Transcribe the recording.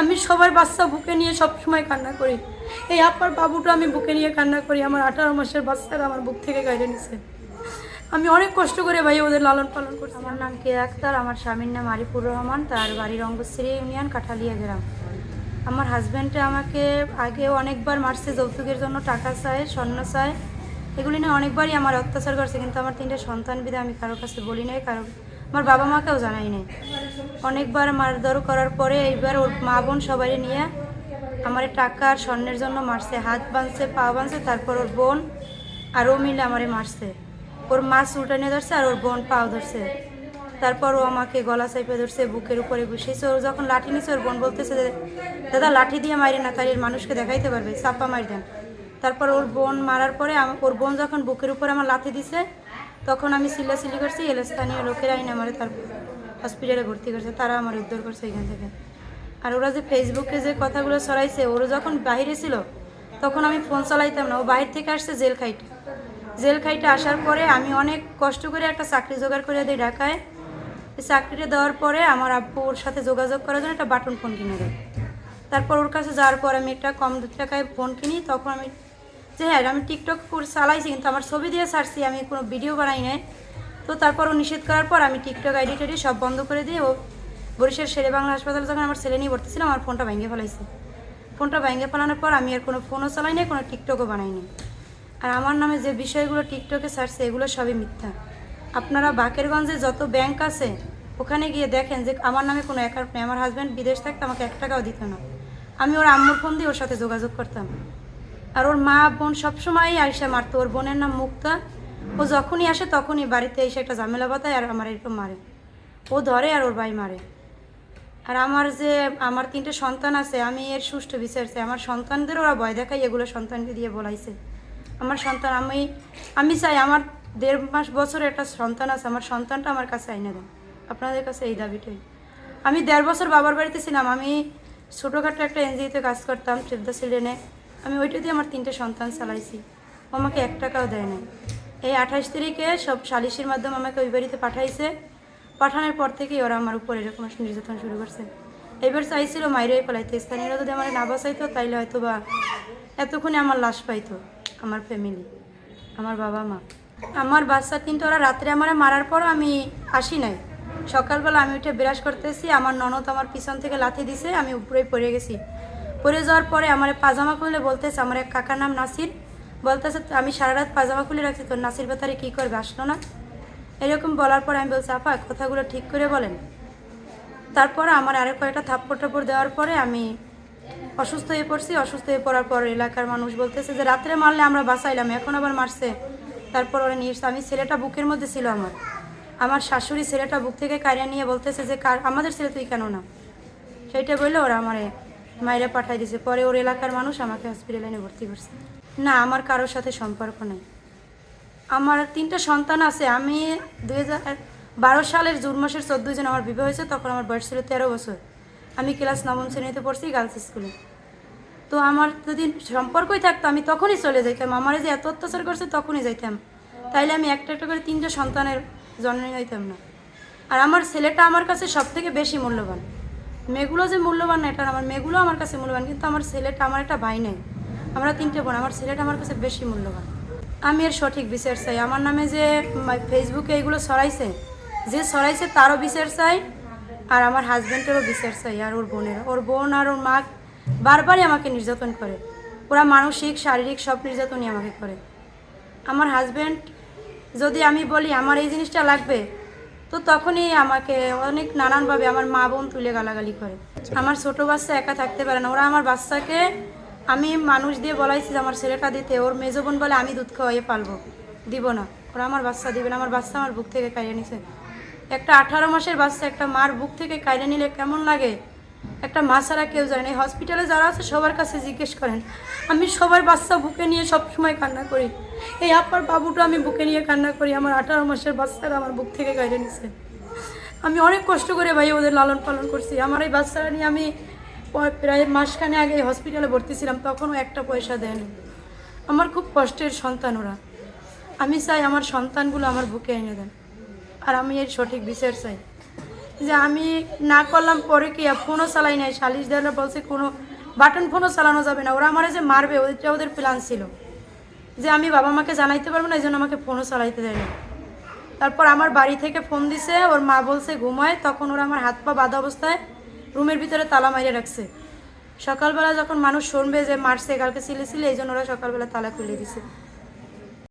আমি সবার বাচ্চা বুকে নিয়ে সব সময় কান্না করি। এই আপার বাবুটা আমি বুকে নিয়ে কান্না করি। আমার 18 মাসের বাচ্চারা আমার বুক থেকে গাইড়ে নিছে। আমি অনেক কষ্ট করে ভাই ওদের লালন পালন করছি। আমার নাম কে আক্তার, আমার স্বামীর নাম আরিফুর রহমান, তার বাড়ি রঙ্গশ্রী ইউনিয়ন কাঠালিয়া গ্রাম। আমার হাজব্যান্ডে আমাকে আগে অনেকবার মারছে, যৌতুকের জন্য টাকা চায়, স্বর্ণ চায়, এগুলি নিয়ে অনেকবারই আমার অত্যাচার করছে। কিন্তু আমার 3টে সন্তান বিধে আমি কারোর কাছে বলি নাই, আমার বাবা মাকেও জানাই নাই। অনেকবার মারধর করার পরে এইবার ওর মা বোন সবাই নিয়ে আমার টাকা আর স্বর্ণের জন্য মারছে, হাত বাঁধছে, পা বাঁধছে। তারপর ওর বোন আর ও মিলে আমারে মারছে। ওর মা চুলটা নিয়ে ধরছে আর ওর বোন পাও ধরছে। তারপর ও আমাকে গলা চাইপে ধরছে, বুকের উপরে বসেছে। ওর যখন লাঠি নিচ্ছে ওর বোন বলতেছে যে দাদা লাঠি দিয়ে মারি না, তাই মানুষকে দেখাইতে পারবে, চাপা মারি দেন। তারপর ওর বোন মারার পরে ওর বোন যখন বুকের উপরে আমার লাথি দিছে তখন আমি চিল্লাচিল্লি করছি। স্থানীয় লোকেরা আইনে আমার তারপর হসপিটালে ভর্তি করছে, তারা আমার উদ্ধার করছে এখান থেকে। আর ওরা যে ফেসবুকে যে কথাগুলো ছড়াইছে, ওরা যখন বাইরে ছিল তখন আমি ফোন চালাইতাম না। ও বাইরে থেকে আসছে জেল খাইটে আসার পরে আমি অনেক কষ্ট করে একটা চাকরি জোগাড় করে দিই ঢাকায়। এই চাকরিটা দেওয়ার পরে আমার আব্বু ওর সাথে যোগাযোগ করার জন্য একটা বাটন ফোন কিনে দেয়। তারপর ওর কাছে যাওয়ার পর আমি একটা কম টাকায় ফোন কিনি। তখন আমি যে হ্যাঁ আমি টিকটক চালাইছি, কিন্তু আমার ছবি দিয়ে ছাড়ছি, আমি কোনো ভিডিও বানাই নাই। তো তারপর ও নিষেধ করার পর আমি টিকটক আইডি টাইডি সব বন্ধ করে দিয়ে ও বরিশাল শেরে বাংলা হাসপাতালে যখন আমার ছেলে নিয়ে ভর্তি ছিলাম আমার ফোনটা ভেঙে ফেলাইছে। ফোনটা ভেঙে ফেলানোর পর আমি আর কোনো ফোনও চালাই নাই, কোনো টিকটকও বানাইনি। আর আমার নামে যে বিষয়গুলো টিকটকে ছাড়ছে এগুলো সবই মিথ্যা। আপনারা বাকেরগঞ্জে যত ব্যাংক আছে ওখানে গিয়ে দেখেন যে আমার নামে কোনো অ্যাকাউন্ট নেই। আমার হাজব্যান্ড বিদেশ থাকতে আমাকে 1 টাকাও দিত না। আমি ওর আম্মুর ফোন দিয়ে ওর সাথে যোগাযোগ করতাম। আর ওর মা বোন সবসময়ই আইসা মারতো। ওর বোনের নাম মুক্তা। ও যখনই আসে তখনই বাড়িতে এসে একটা ঝামেলা বাতায় আর আমার এরকম মারে। ও ধরে আর ওর ভাই মারে। আর আমার 3টে সন্তান আছে, আমি এর সুষ্ঠু বিচার চাই। আমার সন্তানদের ওরা ভয় দেখায়, এগুলো সন্তানকে দিয়ে বলাইছে। আমার সন্তান আমি চাই, আমার 1.5 বছরের একটা সন্তান আছে, আমার সন্তানটা আমার কাছে আইনে দেন। আপনাদের কাছে এই দাবিটাই। আমি 1.5 বছর বাবার বাড়িতে ছিলাম। আমি ছোটোখাটো একটা এনজিওতে কাজ করতাম, সেভ দ্য চিলড্রেনে। আমি ওইটা দিয়ে আমার 3টে সন্তান চালাইছি। ও আমাকে 1 টাকাও দেয় না। এই 28 তারিখে সব সালিশির মাধ্যমে আমাকে ওই বাড়িতে পাঠাইছে। পাঠানোর পর থেকেই ওরা আমার উপর এরকম নির্যাতন শুরু করছে। এবার চাইছিল মাইরে পালাইতে, স্থানীয়রা যদি আমার না বাঁচাইতো তাইলে হয়তো বা এতক্ষণে আমার লাশ পাইতো আমার ফ্যামিলি, আমার বাবা মা। আমার বাচ্চা 3টে ওরা রাত্রে আমার মারার পর আমি আসি নাই। সকালবেলা আমি উঠে বিরাজ করতেছি, আমার ননদ আমার পিছন থেকে লাথি দিছে, আমি উপরে পড়ে গেছি। পড়ে যাওয়ার পরে আমার পাজামা খুলে বলতেছে, আমার এক কাকার নাম নাসির, বলতেছে আমি সারা রাত পাজামা খুলে রাখছি, তোর নাসির বেতারে কী করবে, আসলো না। এরকম বলার পরে আমি বলছি আপা কথাগুলো ঠিক করে বলেন। তারপরে আমার আরও কয়েকটা থাপ্পড় টাপ্পড় দেওয়ার পরে আমি অসুস্থ হয়ে পড়ছি। অসুস্থ হয়ে পড়ার পর এলাকার মানুষ বলতেছে যে রাত্রে মারলে আমরা বাঁচাইলাম, এখন আবার মারছে। তারপর ওরা নিয়ে এসছে। আমি ছেলেটা বুকের মধ্যে ছিল, আমার শাশুড়ি ছেলেটা বুক থেকে কারিয়া নিয়ে বলতেছে যে আমাদের ছেলে তুই কেন না, সেইটা বললে ওরা আমারে মাইরে পাঠাই দিয়েছে। পরে ওর এলাকার মানুষ আমাকে হসপিটালে এনে ভর্তি করছে। না, আমার কারোর সাথে সম্পর্ক নেই। আমার 3টে সন্তান আছে। আমি 2012 সালের জুন মাসের 14 জন আমার বিবাহ হয়েছে, তখন আমার বয়স ছিল 13 বছর। আমি ক্লাস 9ম শ্রেণীতে পড়ছি গার্লস স্কুলে। তো আমার যদি সম্পর্কই থাকতো আমি তখনই চলে যাইতাম। আমার যে এত অত্যাচার করছে তখনই যাইতাম, তাইলে আমি একটা একটা করে 3টে সন্তানের জন্ম হইতাম না। আর আমার ছেলেটা আমার কাছে সব থেকে বেশি মূল্যবান। মেয়েগুলো যে মূল্যবান না এটা, আমার মেয়েগুলো আমার কাছে মূল্যবান, কিন্তু আমার ছেলেটা, আমার একটা ভাই নেই, আমরা 3টে বোন, আমার ছেলেটা আমার কাছে বেশি মূল্যবান। আমি এর সঠিক বিচার চাই। আমার নামে যে ফেসবুকে এইগুলো ছড়াইছে, যে ছড়াইছে তারও বিচার চাই, আর আমার হাজব্যান্ডেরও বিচার চাই, আর ওর বোনেরও। ওর বোন আর ওর মা বারবারই আমাকে নির্যাতন করে। ওরা মানসিক শারীরিক সব নির্যাতনই আমাকে করে। আমার হাজব্যান্ড যদি আমি বলি আমার এই জিনিসটা লাগবে, তো তখনই আমাকে অনেক নানানভাবে আমার মা বোন তুলে গালাগালি করে। আমার ছোট বাচ্চা একা থাকতে পারে না, ওরা আমার বাচ্চাকে, আমি মানুষ দিয়ে বলাইছি যে আমার ছেলেটা দিতে, ওর মেজো বোন বলে আমি দুধ খাওয়াইয়ে পালবো, দিব না, ওরা আমার বাচ্চা দিবে না। আমার বাচ্চা আমার বুক থেকে কাইড়ে নিছে। একটা 18 মাসের বাচ্চা একটা মার বুক থেকে কাইড়ে নিলে কেমন লাগে, একটা মা ছাড়া কেউ জানে না। হসপিটালে যারা আছে সবার কাছে জিজ্ঞেস করেন, আমি সবার বাচ্চা বুকে নিয়ে সব সময় কান্না করি। এই আপার বাবুটা আমি বুকে নিয়ে কান্না করি। আমার 18 মাসের বাচ্চারা আমার বুক থেকে কাইড়ে নিছে। আমি অনেক কষ্ট করে ভাই ওদের লালন পালন করছি। আমার এই বাচ্চারা নিয়ে আমি প্রায় মাসখানে আগে হসপিটালে ভর্তি ছিলাম, তখনও একটা পয়সা দেয়নি। আমার খুব কষ্টের সন্তান ওরা। আমি চাই আমার সন্তানগুলো আমার বুকে এনে দেন, আর আমি এর সঠিক বিচার চাই। যে আমি না করলাম পরে কি ফোনও চালাই নাই, সালিশ দেওয়ার বলছে কোনো বাটন ফোনও চালানো যাবে না, ওরা আমার যে মারবে ওইটা ওদের প্ল্যান ছিল, যে আমি বাবা মাকে জানাইতে পারবো না, এই জন্য আমাকে ফোনও চালাইতে দেয় না। তারপর আমার বাড়ি থেকে ফোন দিছে, ওর মা বলছে ঘুমায়, তখন ওরা আমার হাত পা বাঁধা অবস্থায় রুমের ভিতরে তালা মারিয়ে রাখছে। সকালবেলা যখন মানুষ শুনবে যে মারছে কালকে ছিলে এই জন্য ওরা সকালবেলা তালা খুলে দিছে।